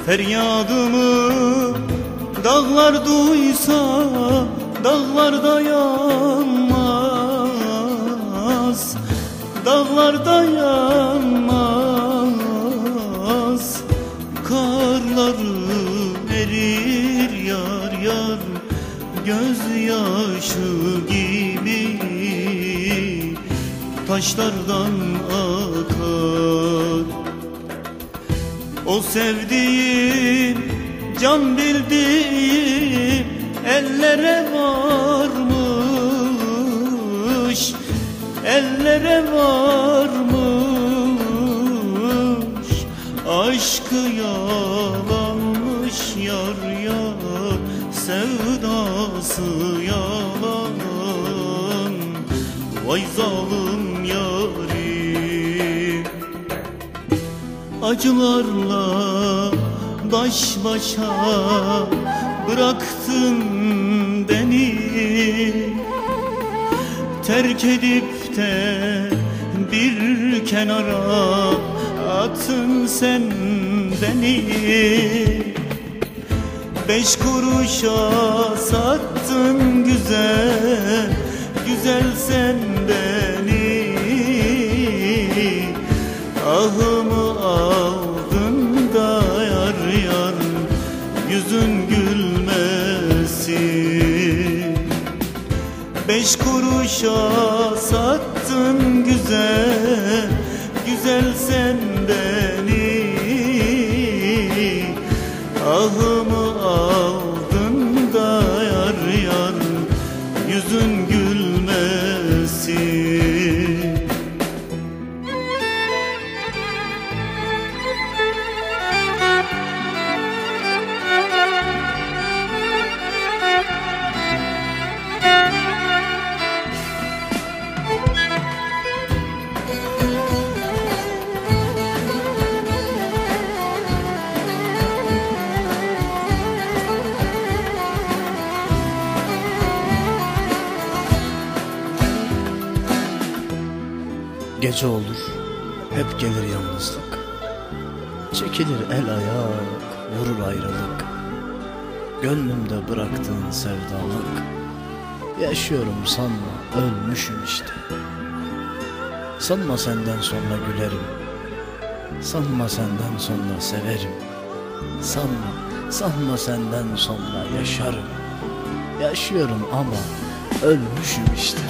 Feryadımı dağlar duysa dağlar dayanmaz, dağlar dayanmaz. Karları erir yar yar, gözyaşı gibi taşlardan akar. O sevdiğim, can bildiğim ellere varmış, ellere varmış. Aşkı yalanmış yar yar, sevdası yalan. Vay zalim yarim, acılarla baş başa bıraktın beni. Terk edip de bir kenara attın sen beni. 5 kuruşa sattın güzel, güzel sen beni. Ahımı aldın da yar yar, yüzün gülmesin. 5 kuruşa sattın güzel, güzel sen beni. Ahımı aldın da yar yar, yüzün gülmesin. Gece olur, hep gelir yalnızlık. Çekilir el ayak, vurur ayrılık. Gönlümde bıraktığın sevdalık. Yaşıyorum sanma, ölmüşüm işte. Sanma senden sonra gülerim, sanma senden sonra severim. Sanma senden sonra yaşarım. Yaşıyorum ama ölmüşüm işte.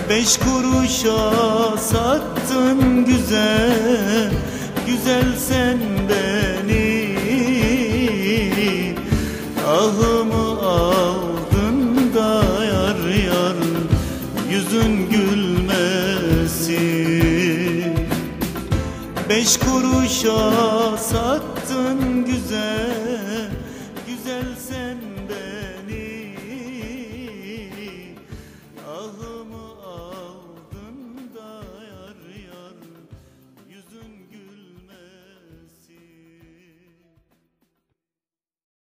5 kuruşa sattın güzel, güzel sen beni. Ahımı aldın da yar yar, yüzün gülmesin. 5 kuruşa sattın